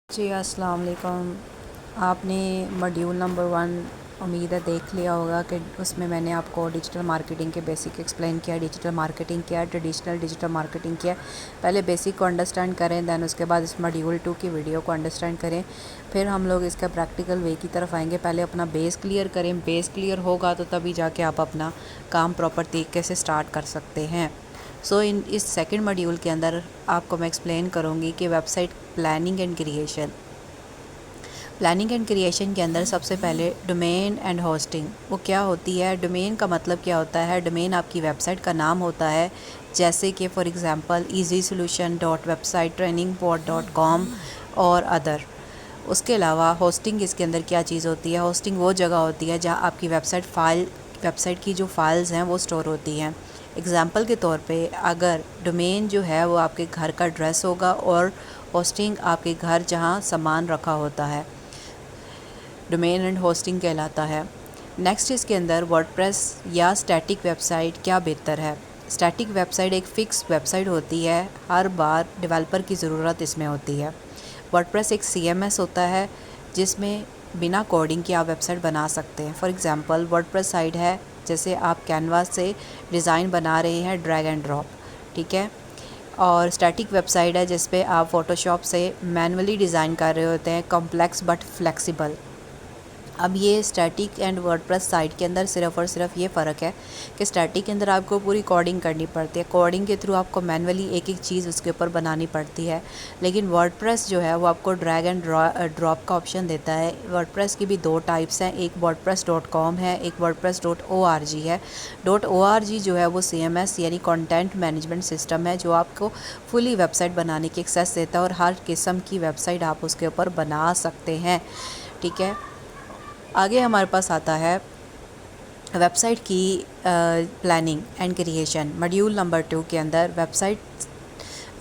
جی السلام علیکم. آپ نے ماڈیول نمبر 1 امید ہے دیکھ لیا ہوگا کہ اس میں نے آپ کو ڈیجیٹل مارکیٹنگ کے بیسک ایکسپلین کیا. ڈیجیٹل مارکیٹنگ کیا ہے, ٹریڈیشنل ڈیجیٹل مارکیٹنگ کیا ہے. پہلے بیسک کو انڈرسٹینڈ کریں, دین اس کے بعد اس ماڈیول 2 کی ویڈیو کو انڈرسٹینڈ کریں, پھر ہم لوگ اس کا پریکٹیکل وے کی طرف آئیں گے. پہلے اپنا بیس کلیئر کریں, بیس کلیئر ہوگا تو تبھی جا کے آپ اپنا کام پراپر طریقے سے سٹارٹ کر سکتے ہیں. اس سیکنڈ ماڈیول کے اندر آپ کو میں ایکسپلین کروں گی کہ website planning and creation. Planning and creation کے اندر سب سے پہلے ڈومین اینڈ ہوسٹنگ وہ کیا ہوتی ہے. ڈومین کا مطلب کیا ہوتا ہے؟ ڈومین آپ کی ویب سائٹ کا نام ہوتا ہے, جیسے کہ فار ایگزامپل easysolution.websitetrainingpod.com اور ادر. اس کے علاوہ ہوسٹنگ اس کے اندر کیا چیز ہوتی ہے؟ ہوسٹنگ وہ جگہ ہوتی ہے جہاں آپ کی ویب سائٹ کی جو فائلز ہیں وہ سٹور ہوتی ہیں. ایگزامپل کے طور پہ اگر ڈومین جو ہے وہ آپ کے گھر کا ایڈریس ہوگا اور ہوسٹنگ آپ کے گھر جہاں سامان رکھا ہوتا ہے, ڈومین اینڈ ہوسٹنگ کہلاتا ہے. نیکسٹ اس کے اندر ورڈ پریس یا اسٹیٹک ویب سائٹ کیا بہتر ہے. اسٹیٹک ویب سائٹ ایک فکس ویب سائٹ ہوتی ہے, ہر بار ڈیولپر کی ضرورت اس میں ہوتی ہے. ورڈ پریس ایک CMS ہوتا ہے جس میں بنا کوڈنگ کی آپ ویب سائٹ بنا سکتے ہیں. For example WordPress site ہے جیسے آپ کینواس سے ڈیزائن بنا رہے ہیں, ڈریگ اینڈ ڈراپ, ٹھیک ہے. اور اسٹیٹک ویب سائٹ ہے جس پہ آپ فوٹو شاپ سے مینولی ڈیزائن کر رہے ہوتے ہیں, کمپلیکس بٹ فلیکسیبل. اب یہ static and WordPress site کے اندر صرف اور صرف یہ فرق ہے کہ اسٹیٹک کے اندر آپ کو پوری کوڈنگ کرنی پڑتی ہے, کوڈنگ کے تھرو آپ کو مینولی ایک ایک چیز اس کے اوپر بنانی پڑتی ہے. لیکن ورڈ پریس جو ہے وہ آپ کو ڈریگ اینڈ ڈراپ کا آپشن دیتا ہے. ورڈ پریس کی بھی 2 ٹائپس ہیں, ایک wordpress.com ہے, ایک wordpress.org ہے. .org جو ہے وہ CMS یعنی کنٹینٹ مینجمنٹ سسٹم ہے جو آپ کو فلی ویب سائٹ بنانے کی ایکسیس دیتا ہے اور ہر قسم کی ویب سائٹ آپ اس کے اوپر بنا سکتے ہیں, ٹھیک ہے. آگے ہمارے پاس آتا ہے ویب سائٹ کی planning and creation. Module number 2 کے اندر ویب سائٹ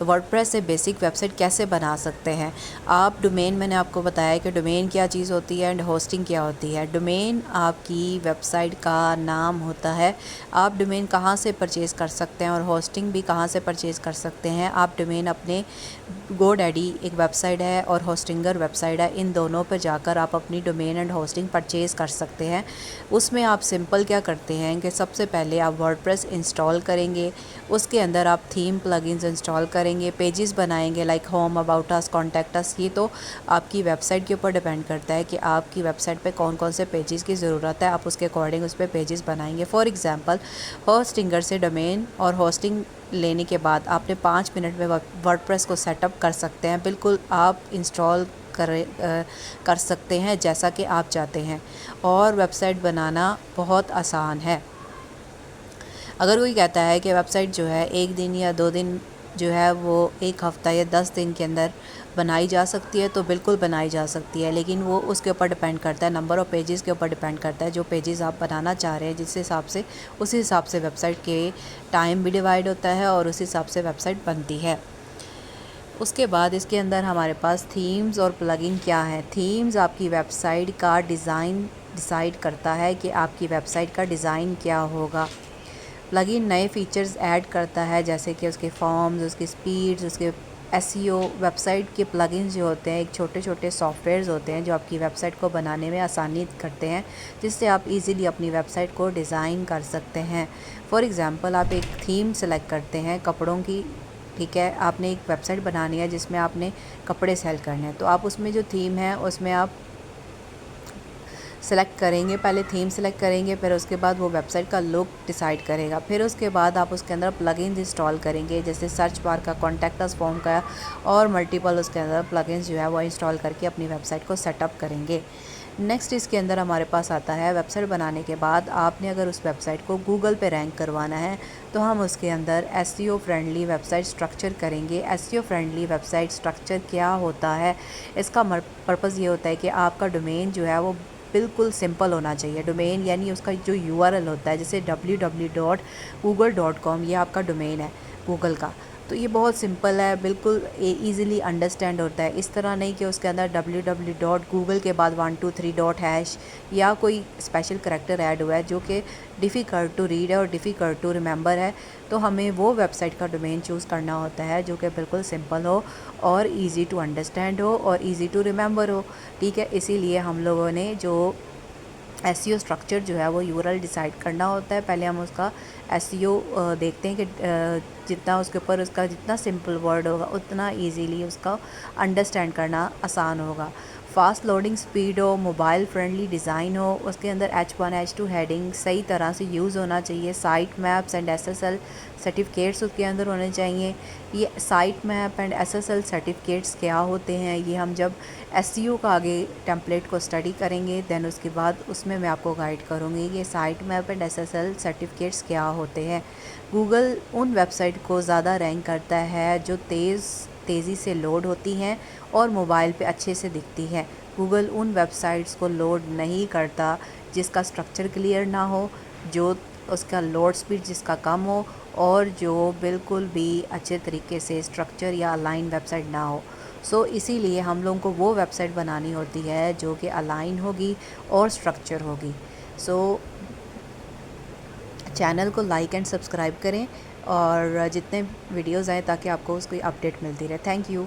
ورڈ پریس سے بیسک ویب سائٹ کیسے بنا سکتے ہیں. آپ ڈومین, میں نے آپ کو بتایا کہ ڈومین کیا چیز ہوتی ہے اینڈ ہوسٹنگ کیا ہوتی ہے. ڈومین آپ کی ویب سائٹ کا نام ہوتا ہے. آپ ڈومین کہاں سے پرچیز کر سکتے ہیں اور ہوسٹنگ بھی کہاں سے پرچیز کر سکتے ہیں. آپ ڈومین اپنے گو ڈیڈی ایک ویب سائٹ ہے اور ہوسٹنگر ویب سائٹ ہے, ان دونوں پہ جا کر آپ اپنی ڈومین اینڈ ہوسٹنگ پرچیز کر سکتے ہیں. اس میں آپ سمپل کیا کرتے ہیں کہ سب سے پہلے آپ ورڈ پریس انسٹال کریں گے, اس کے اندر آپ تھیم پلگنز انسٹال کریں گے, پیجز بنائیں گے like home, about us, contact us. یہ تو آپ کی ویب سائٹ کے اوپر ڈیپینڈ کرتا ہے کہ آپ کی ویب سائٹ پہ کون کون سے پیجز کی ضرورت ہے, آپ اس کے اکارڈنگ اس پہ پیجز بنائیں گے. فار ایگزامپل ہوسٹنگر سے ڈومین اور ہوسٹنگ لینے کے بعد آپ نے 5 منٹ میں ورڈ پریس کو سیٹ اپ کر سکتے ہیں. بالکل آپ انسٹال کر سکتے ہیں جیسا کہ آپ چاہتے ہیں, اور ویب سائٹ بنانا بہت آسان ہے. اگر کوئی کہتا ہے کہ ویب سائٹ جو ہے 1 دن یا 2 دن جو ہے وہ 1 ہفتہ یا 10 دن کے اندر بنائی جا سکتی ہے, تو بالکل بنائی جا سکتی ہے, لیکن وہ اس کے اوپر ڈیپینڈ کرتا ہے, نمبر آف پیجز کے اوپر ڈیپینڈ کرتا ہے. جو پیجز آپ بنانا چاہ رہے ہیں اسی حساب سے ویب سائٹ کے ٹائم بھی ڈیوائڈ ہوتا ہے اور اسی حساب سے ویب سائٹ بنتی ہے. اس کے بعد اس کے اندر ہمارے پاس تھیمز اور پلگن کیا ہیں. تھیمز آپ کی ویب سائٹ کا ڈیزائڈ کرتا ہے کہ آپ کی ویب سائٹ کا ڈیزائن کیا ہوگا. پلگن نئے فیچرز ایڈ کرتا ہے جیسے کہ اس کے فارمز, اس کی سپیڈز, اس کے SEO. ویب سائٹ کے پلگنز جو ہوتے ہیں ایک چھوٹے چھوٹے سافٹ ویئرز ہوتے ہیں جو آپ کی ویب سائٹ کو بنانے میں آسانی کرتے ہیں, جس سے آپ ایزیلی اپنی ویب سائٹ کو ڈیزائن کر سکتے ہیں. فار ایگزامپل آپ ایک تھیم سلیکٹ کرتے ہیں کپڑوں کی, ٹھیک ہے. آپ نے ایک ویب سائٹ بنانی ہے جس میں آپ نے کپڑے سیل کرنے ہیں, تو آپ اس میں جو تھیم ہے اس میں آپ سلیکٹ کریں گے. پہلے تھیم سلیکٹ کریں گے, پھر اس کے بعد وہ ویب سائٹ کا لک ڈیسائیڈ کرے گا. پھر اس کے بعد آپ اس کے اندر پلگنز انسٹال کریں گے جیسے سرچ بار کا, کانٹیکٹ اس فارم کا, اور ملٹیپل اس کے اندر پلگنز جو ہے وہ انسٹال کر کے اپنی ویب سائٹ کو سیٹ اپ کریں گے. نیکسٹ اس کے اندر ہمارے پاس آتا ہے ویب سائٹ بنانے کے بعد آپ نے اگر اس ویب سائٹ کو گوگل پہ رینک کروانا ہے تو ہم اس کے اندر SEO friendly website structure کریں گے. SEO friendly website structure کیا ہوتا ہے؟ اس کا پرپز یہ ہوتا ہے کہ آپ کا ڈومین جو ہے وہ بالکل سمپل ہونا چاہیے. ڈومین یعنی اس کا جو URL ہوتا ہے, جیسے www.google.com, یہ آپ کا ڈومین ہے گوگل کا. تو یہ بہت سمپل ہے، بالکل ایزیلی انڈرسٹینڈ ہوتا ہے، اس طرح نہیں کہ اس کے اندر www.google کے بعد 123 یا کوئی اسپیشل کریکٹر ایڈ ہوا ہے جو کہ ڈیفیکلٹ ٹو ریڈ ہے اور ڈیفیکلٹ ٹو ریممبر ہے. تو ہمیں وہ ویب سائٹ کا ڈومین چوز کرنا ہوتا ہے جو کہ بالکل سمپل ہو اور ایزی ٹو انڈرسٹینڈ ہو اور ایزی ٹو ریممبر ہو. ٹھیک ہے، اسی لیے ہم لوگوں نے جو ایس سی او اسٹرکچر جو ہے وہ یورل ڈیسائیڈ کرنا ہوتا ہے. پہلے ہم اس کا ایس سی او دیکھتے ہیں کہ جتنا اس کے اوپر اس کا جتنا سمپل ورڈ ہوگا اتنا ایزیلی اس کا انڈرسٹینڈ کرنا آسان ہوگا. فاسٹ لوڈنگ سپیڈ ہو، موبائل فرینڈلی ڈیزائن ہو، اس کے اندر H1 H2 ہیڈنگ صحیح طرح سے یوز ہونا چاہیے. Site maps and SSL certificates اس کے اندر ہونے چاہیے. یہ site map and SSL certificates کیا ہوتے ہیں یہ ہم جب ایس سی او کا آگے ٹیمپلیٹ کو اسٹڈی کریں گے دین اس کے بعد اس میں آپ کو گائیڈ کروں گی یہ site map and SSL certificates کیا ہوتے ہیں. گوگل ان ویب سائٹ کو زیادہ رینک کرتا ہے جو تیزی سے لوڈ ہوتی ہیں اور موبائل پہ اچھے سے دکھتی ہے. گوگل ان ویب سائٹس کو لوڈ نہیں کرتا جس کا اسٹرکچر کلیئر نہ ہو، جو اس کا لوڈ سپیڈ جس کا کم ہو اور جو بالکل بھی اچھے طریقے سے اسٹرکچر یا الائن ویب سائٹ نہ ہو. اسی لیے ہم لوگوں کو وہ ویب سائٹ بنانی ہوتی ہے جو کہ الائن ہوگی اور اسٹرکچر ہوگی. چینل کو لائک اینڈ سبسکرائب کریں اور جتنے ویڈیوز آئیں تاکہ آپ کو اس کی اپڈیٹ ملتی رہے. Thank you.